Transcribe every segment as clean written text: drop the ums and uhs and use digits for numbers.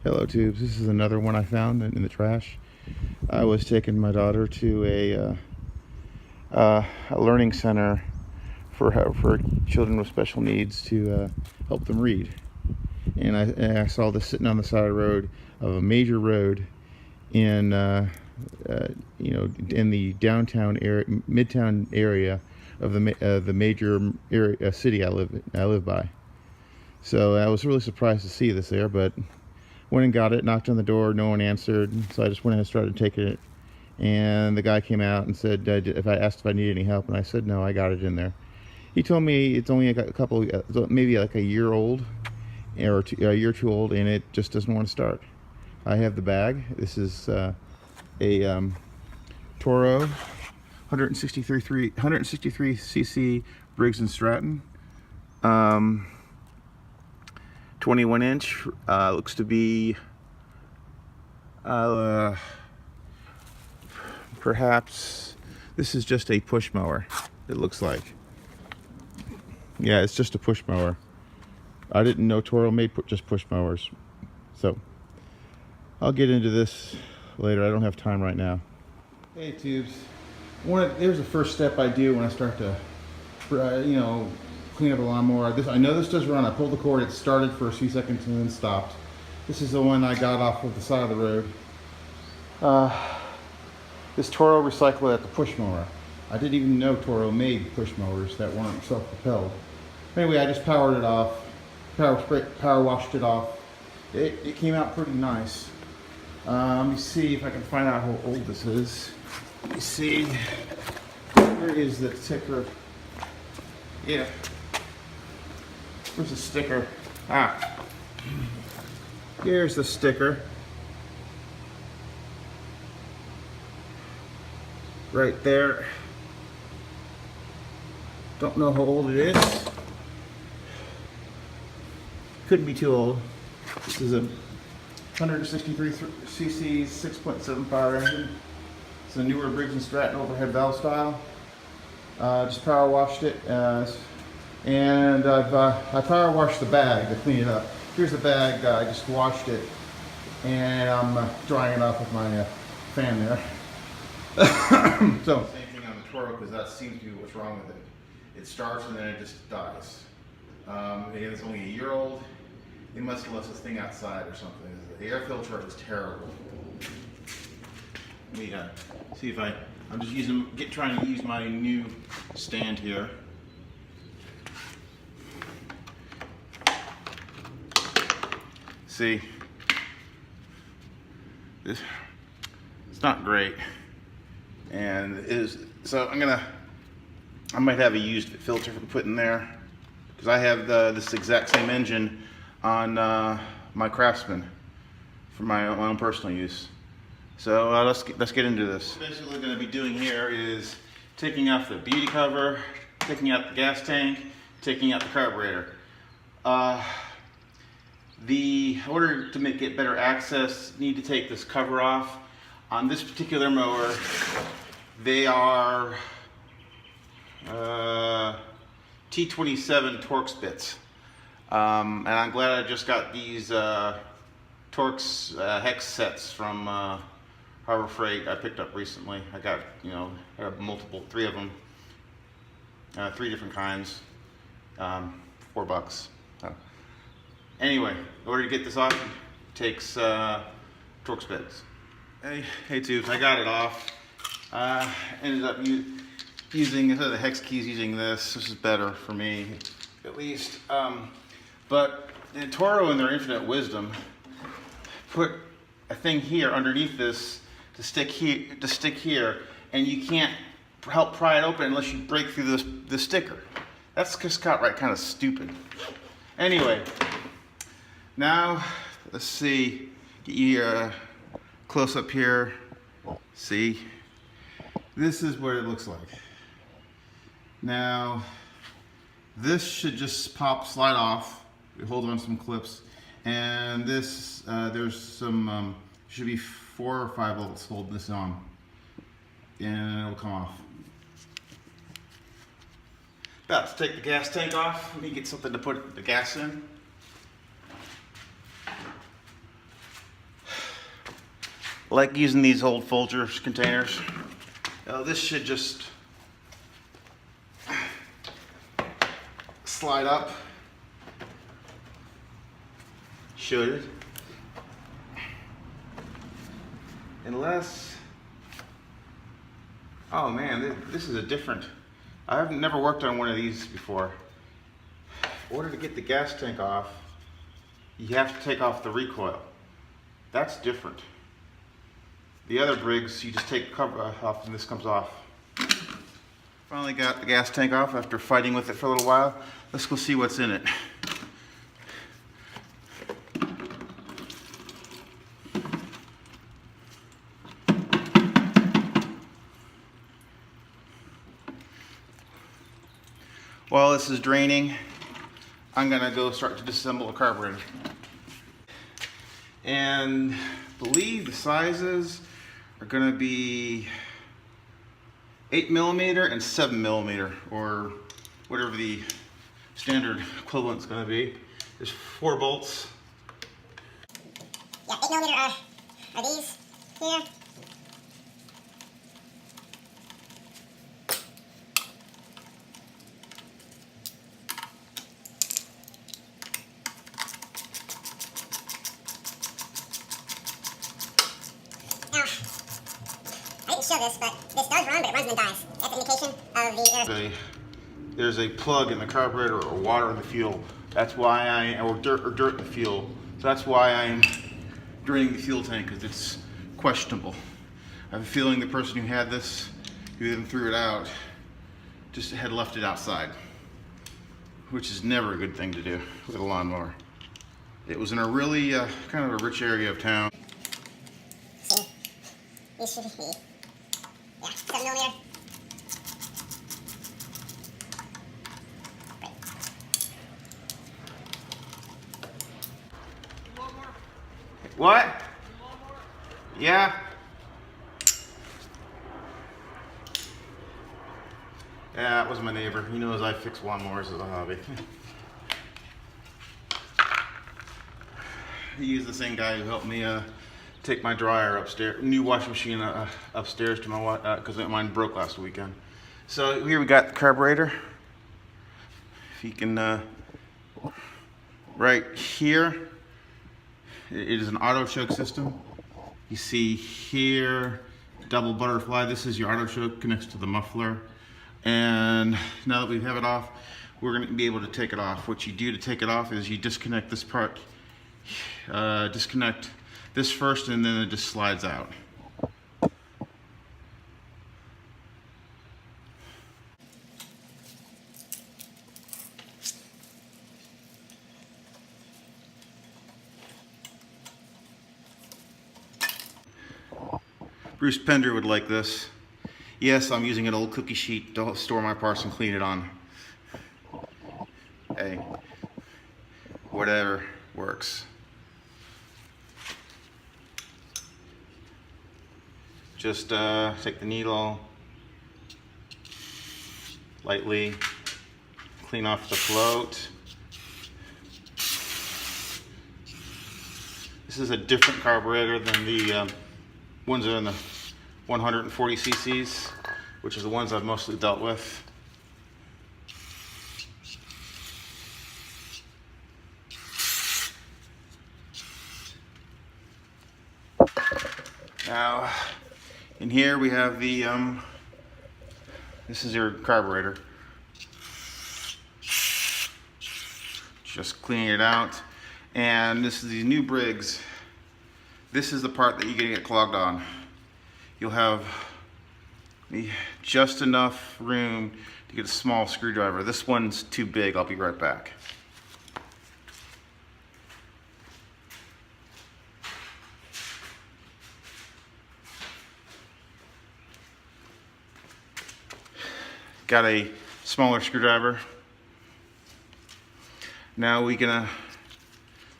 Hello tubes, this is another one I found in the trash. I was taking my daughter to a learning center for children with special needs to help them read. And I saw this sitting on the side of the road, of a major road in in the downtown area, midtown area of the major area, city I live by. So I was really surprised to see this there, but went and got it, knocked on the door, no one answered, so I just went and started taking it. And the guy came out and said, if I asked if I needed any help, and I said no, I got it in there. He told me it's only a couple, maybe like a year old, or a year or two old, and it just doesn't want to start. I have the bag. This is a Toro 163 cc Briggs and Stratton. 21 inch, looks to be perhaps this is just a push mower, it looks like. Yeah, it's just a push mower. I didn't know Toro made just push mowers, so I'll get into this later. I don't have time right now. Hey tubes, there's the first step I do when I start to clean up a lawnmower. I know this does run. I pulled the cord, it started for a few seconds and then stopped. This is the one I got off of the side of the road. This Toro recycled at the push mower. I didn't even know Toro made push mowers that weren't self-propelled. Anyway, I just powered it off, power washed it off. It came out pretty nice. Let me see if I can find out how old this is. Let me see. Where is the sticker? Yeah. Where's the sticker? Ah. Here's the sticker. Right there. Don't know how old it is. Couldn't be too old. This is a 163 cc 6.7 power engine. It's a newer Briggs and Stratton overhead valve style. Just power washed it, and I power washed the bag to clean it up. Here's the bag. I just washed it, and I'm drying it off with my fan there. So same thing on the Toro, because that seems to be what's wrong with it. It starts and then it just dies. Again, it's only a year old. They must have left this thing outside or something. The air filter is terrible. Let me see if I'm just trying to use my new stand here. See, it's not great, and it is. So I might have a used filter to put in there, because I have this exact same engine on my Craftsman for my own personal use. So let's get into this. Basically what we're going to be doing here is taking off the beauty cover, taking out the gas tank, taking out the carburetor. In order to get better access, you need to take this cover off. On this particular mower, they are T27 Torx bits. And I'm glad I just got these Torx hex sets from Harbor Freight I picked up recently. I got, I have three of them, three different kinds, $4. So, anyway, in order to get this off, it takes Torx bits. Hey tubes, I got it off. Ended up using, instead of the hex keys, using this. This is better for me, at least. But Toro, in their infinite wisdom, put a thing here underneath this to stick here, and you can't help pry it open unless you break through the sticker. That's just kind of stupid. Anyway, now let's see. Get you close up here. See, this is what it looks like. Now, this should just slide off. We hold on some clips, and this there's some should be 4 or 5 bolts holding this on, and it'll come off. About to take the gas tank off. Let me get something to put the gas in. I like using these old Folgers containers. This should just slide up. Should it? Unless, oh man, this is a different, I've never worked on one of these before. In order to get the gas tank off, you have to take off the recoil. That's different. The other Briggs, you just take the cover off and this comes off. Finally got the gas tank off after fighting with it for a little while. Let's go see what's in it. While this is draining, I'm gonna go start to disassemble a carburetor. And I believe the sizes are gonna be 8mm and 7mm, or whatever the standard equivalent's gonna be. There's 4 bolts. Yeah, 8mm are these here. Show this, but this does run, but it runs and then dies. That's an indication of the There's a plug in the carburetor or water in the fuel. That's why or dirt in the fuel. So that's why I'm draining the fuel tank, because it's questionable. I have a feeling the person who had this, who even threw it out, just had left it outside, which is never a good thing to do with a lawnmower. It was in a really kind of a rich area of town. See, these should be. Yeah, 7mm. What? Yeah. Yeah, that was my neighbor. He knows I fix lawnmowers as a hobby. He used the same guy who helped me take my dryer upstairs, new washing machine upstairs to my because mine broke last weekend. So here we got the carburetor. If you can, right here, it is an auto choke system. You see here, double butterfly. This is your auto choke, connects to the muffler. And now that we have it off, we're going to be able to take it off. What you do to take it off is you disconnect this part, disconnect this first, and then it just slides out. Bruce Pender would like this. Yes, I'm using an old cookie sheet to store my parts and clean it on. Hey, whatever works. Just take the needle, lightly clean off the float. This is a different carburetor than the ones that are in the 140 cc's, which is the ones I've mostly dealt with. Now, in here we have the, this is your carburetor. Just cleaning it out. And this is the new Briggs. This is the part that you're gonna get clogged on. You'll have just enough room to get a small screwdriver. This one's too big. I'll be right back. Got a smaller screwdriver. Now there's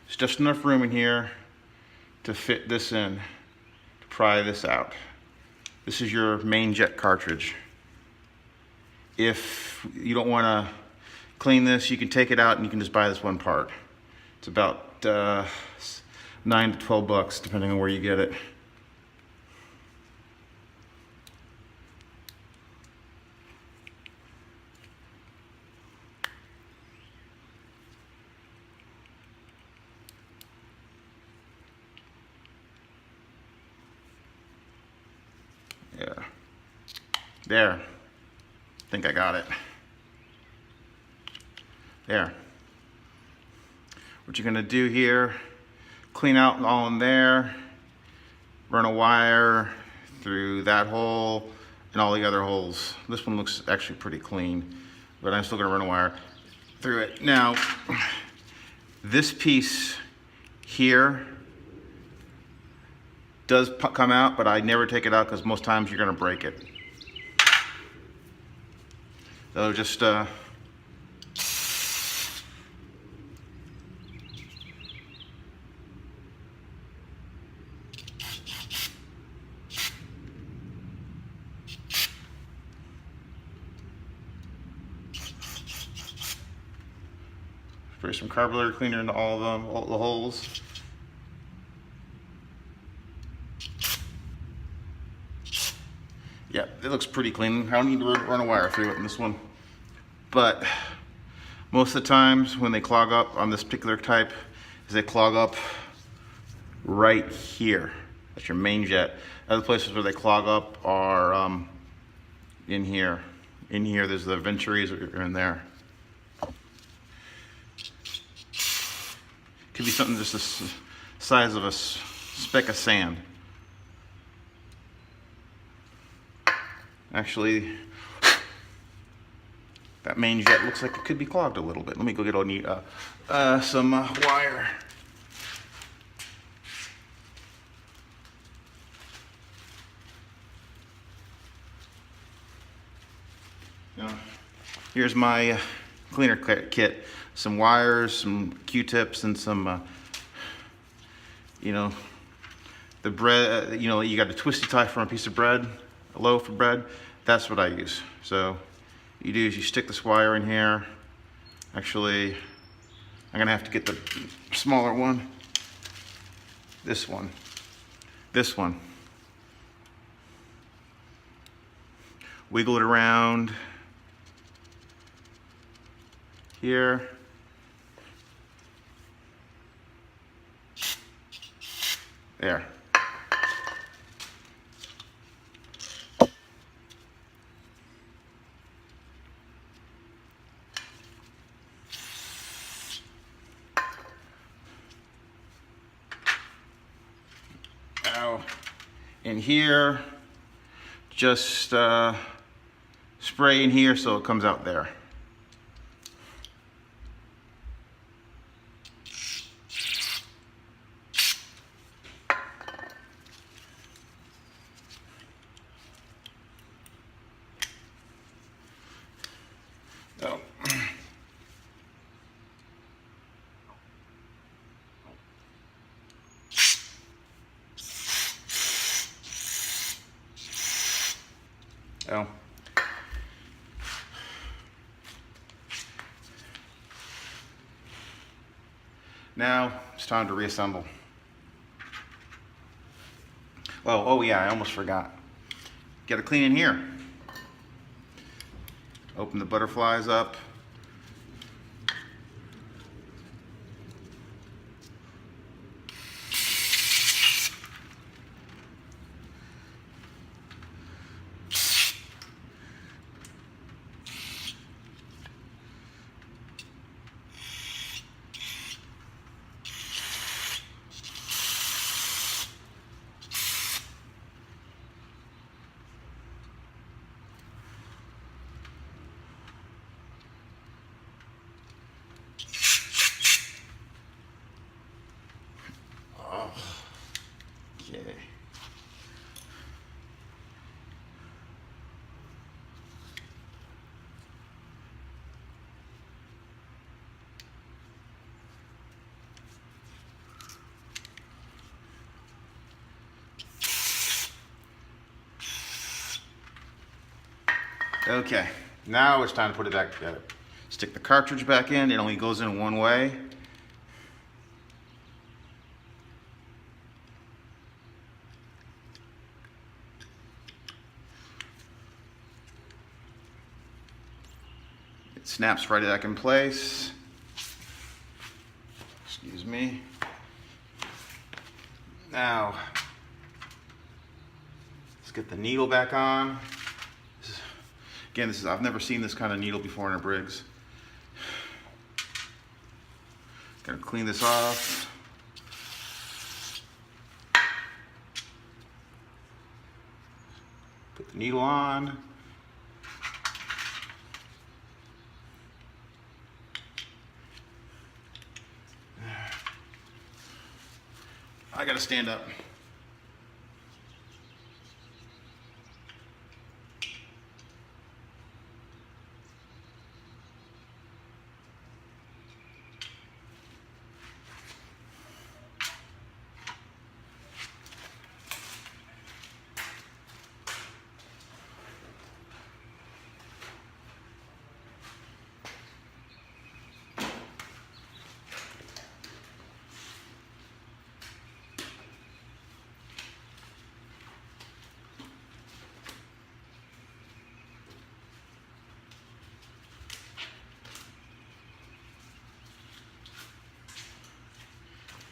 just enough room in here to fit this in, to pry this out. This is your main jet cartridge. If you don't want to clean this, you can take it out and you can just buy this one part. It's about $9 to $12 depending on where you get it. There. I think I got it. There. What you're gonna do here, clean out all in there, run a wire through that hole and all the other holes. This one looks actually pretty clean, but I'm still gonna run a wire through it. Now, this piece here does come out, but I never take it out because most times you're gonna break it. So just spray some carburetor cleaner into all of them, all the holes. Yeah, it looks pretty clean. I don't need to run a wire through it in this one. But most of the times when they clog up on this particular type, is they clog up right here. That's your main jet. Other places where they clog up are in here. In here, there's the venturies are in there. Could be something just the size of a speck of sand. Actually, that main jet looks like it could be clogged a little bit. Let me go get some wire. Now, here's my cleaner kit. Some wires, some Q-tips, and some, the bread, you got a twisty tie from a piece of bread, a loaf of bread. That's what I use. So you do is you stick this wire in here. Actually, I'm gonna have to get the smaller one. This one. Wiggle it around here. There. In here, just spray in here so it comes out there. Oh. Oh. Now it's time to reassemble. Oh yeah, I almost forgot. Got to clean in here. Open the butterflies up. Okay. Okay, now it's time to put it back together. Stick the cartridge back in. It only goes in one way. It snaps right back in place. Excuse me. Now, let's get the needle back on. This is Again, I've never seen this kind of needle before in a Briggs. Gonna clean this off. Put the needle on. I gotta stand up.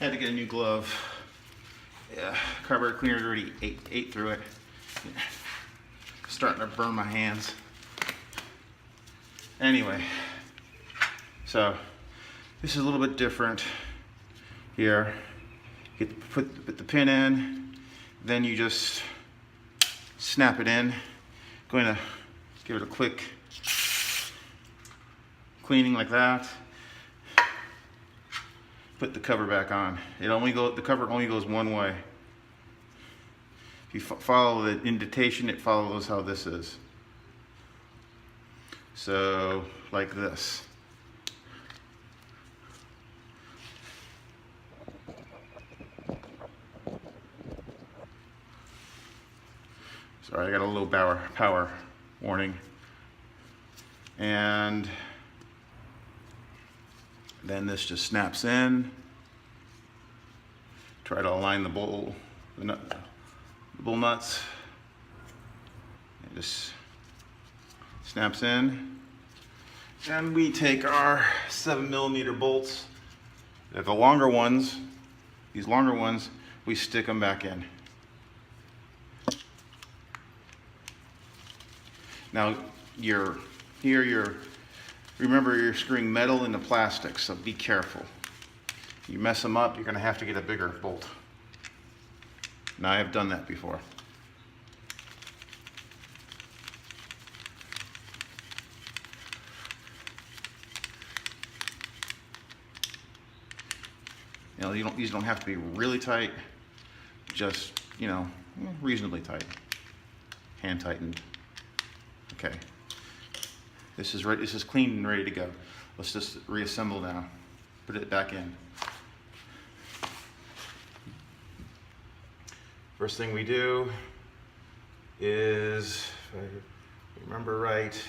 Had to get a new glove. Yeah, carburetor cleaner already ate through it. Yeah. Starting to burn my hands. Anyway, so this is a little bit different here. Put the pin in, then you just snap it in. Going to give it a quick cleaning like that. Put the cover back on. The cover only goes one way. If you follow the indentation, it follows how this is. So, like this. Sorry, I got a little power warning. And then this just snaps in. Try to align the bull nuts. It just snaps in. And we take our 7mm bolts. They're the longer ones. These longer ones, we stick them back in. Now remember you're screwing metal into plastic, so be careful. You mess them up, you're going to have to get a bigger bolt. Now I have done that before. You know, these don't have to be really tight, just, you know, reasonably tight. Hand tightened. Okay. This is ready. This is clean and ready to go. Let's just reassemble now. Put it back in. First thing we do is, if I remember right,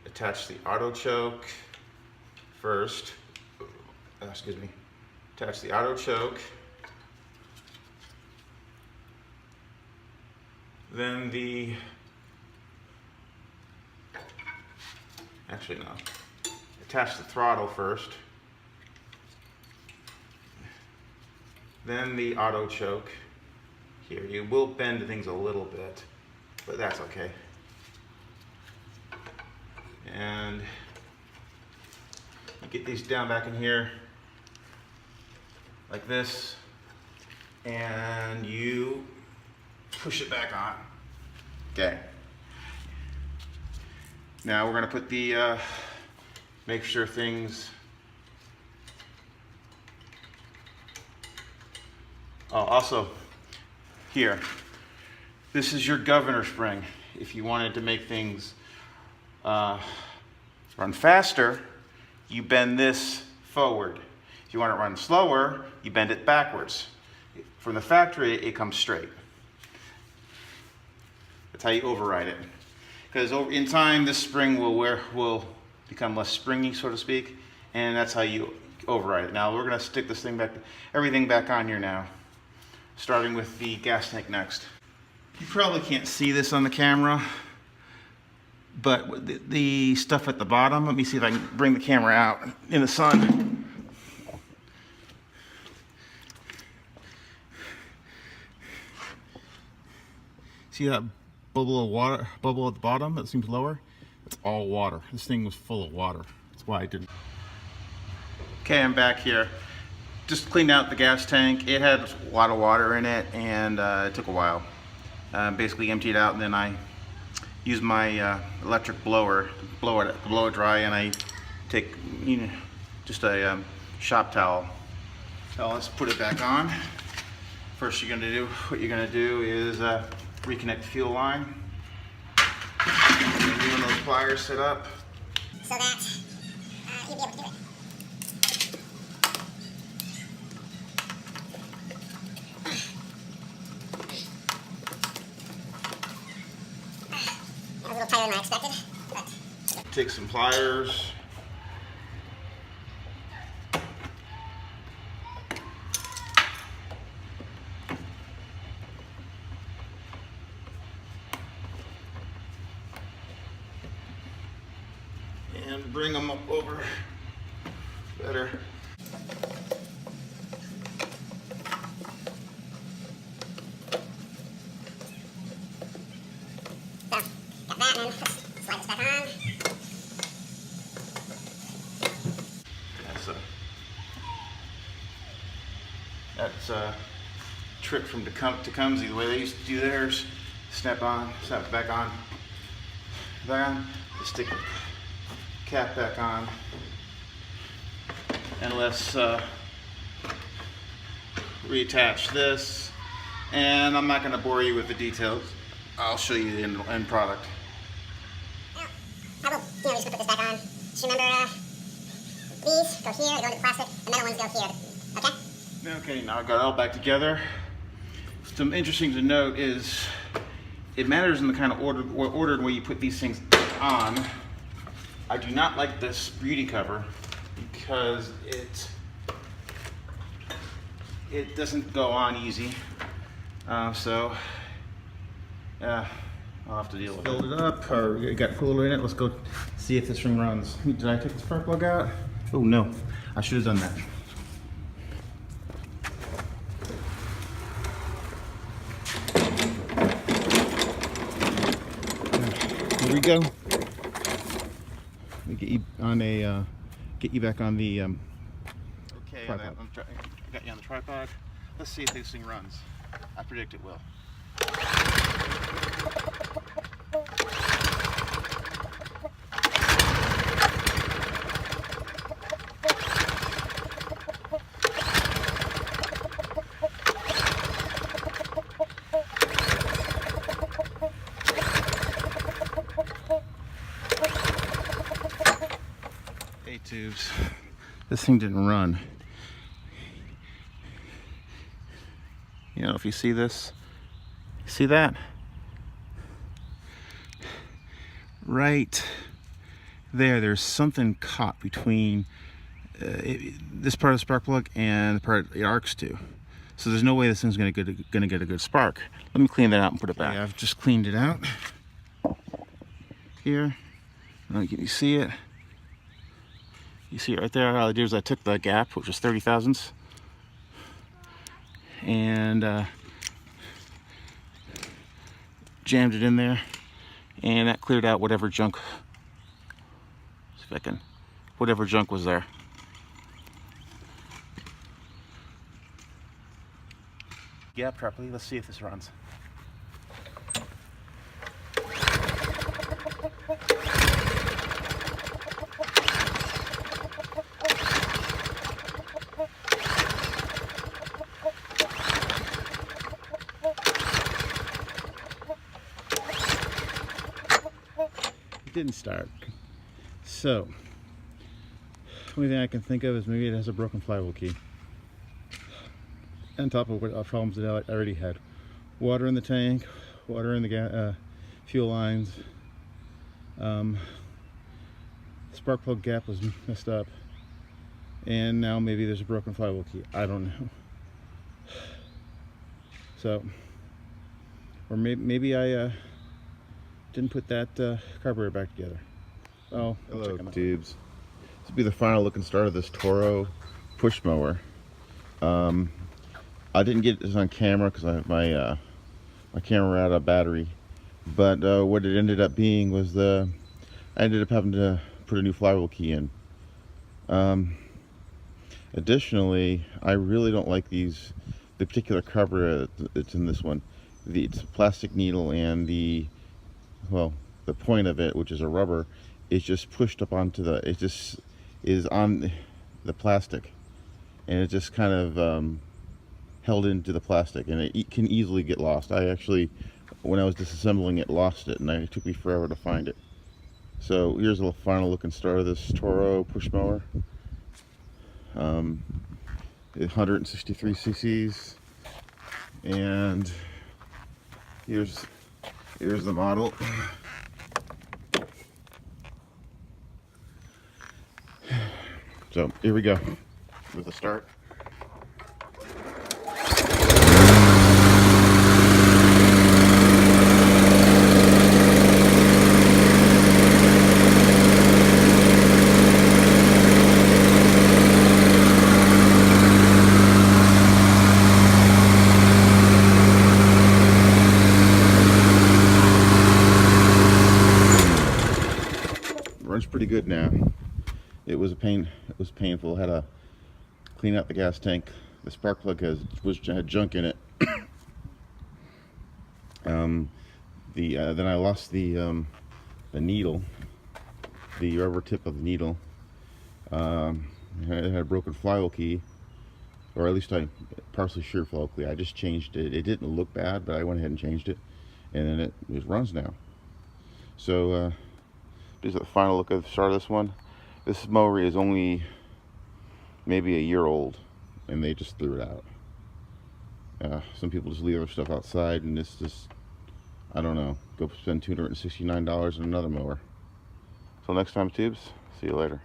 attach the auto choke first. Excuse me. Attach the auto choke. Then actually no. Attach the throttle first. Then the auto choke. Here, you will bend things a little bit, but that's okay. And you get these down back in here, like this, and you push it back on. Okay. Now we're gonna put the, make sure things, oh, also, here, this is your governor spring. If you wanted to make things run faster, you bend this forward. If you want it to run slower, you bend it backwards. From the factory, it comes straight. That's how you override it. Because in time, this spring will become less springy, so to speak, and that's how you override it. Now we're going to stick this thing back, everything back on here now, starting with the gas tank next. You probably can't see this on the camera, but the stuff at the bottom, let me see if I can bring the camera out in the sun. See that bubble of water, bubble at the bottom that seems lower? It's all water. This thing was full of water. That's why I didn't. Okay, I'm back here. Just cleaned out the gas tank. It had a lot of water in it, and it took a while. Basically emptied out, and then I used my electric blower to blow it dry, and I take just a shop towel. So let's put it back on. First, what you're gonna do is reconnect the fuel line. And leaving those pliers set up so that you'll be able to do it. That was a little tighter than I expected, but... Take some pliers. And bring them up over better. So, got that, and then slide this back on. That's a trick from Tecumseh. The way they used to do theirs: snap it back on, stick the cap back on, and let's reattach this. And I'm not going to bore you with the details. I'll show you the end product. I will, just put this back on. Just remember, these go here, they go into the plastic, the metal ones go here, okay? Okay, now I've got it all back together. Some interesting to note is it matters in the kind of ordered way you put these things on. I do not like this beauty cover because it doesn't go on easy. I'll have to deal with it. Filled it up, or it got cooler in it. Let's go see if this thing runs. Did I take the spark plug out? Oh no, I should have done that. Here we go. Let me get you on get you back on the okay, tripod. I got you on the tripod. Let's see if this thing runs. I predict it will. Tubes. This thing didn't run. You know, if you see this, see that? Right there's something caught between this part of the spark plug and the part it arcs to. So there's no way this thing's gonna get a good spark. Let me clean that out and put it back. Okay, I've just cleaned it out. Here, can you see it? You see it right there. All I did was I took the gap, which was 30 thousandths, and jammed it in there, and that cleared out whatever junk. See if I can, whatever junk was there. Gap properly. Let's see if this runs. Didn't start. So, the only thing I can think of is maybe it has a broken flywheel key. On top of what problems that I already had. Water in the tank, water in the fuel lines. Spark plug gap was messed up. And now maybe there's a broken flywheel key. I don't know. So, or maybe I didn't put that carburetor back together. Oh, hello tubes. This will be the final look and start of this Toro push mower. I didn't get this on camera because my my camera ran out of battery. But what it ended up being was I ended up having to put a new flywheel key in. Additionally, I really don't like the particular carburetor that's in this one. It's a plastic needle, and the point of it, which is a rubber, is just pushed up onto it just is on the plastic, and it just kind of held into the plastic, and it can easily get lost. I actually, when I was disassembling it, lost it, and it took me forever to find it. So here's a final look and start of this Toro push mower. 163 cc's, and here's the model. So here we go with the start. Runs pretty good now. It was painful. Had to clean out the gas tank. The spark plug had junk in it. Then I lost the needle, the rubber tip of the needle. It had a broken flywheel key, or at least I partially sheared flywheel key. I just changed it. It didn't look bad, but I went ahead and changed it, and then it runs now. So this is the final look at the start of this one. This mower is only maybe a year old, and they just threw it out. Some people just leave their stuff outside, and it's just, I don't know, go spend $269 on another mower. Till next time, tubes, see you later.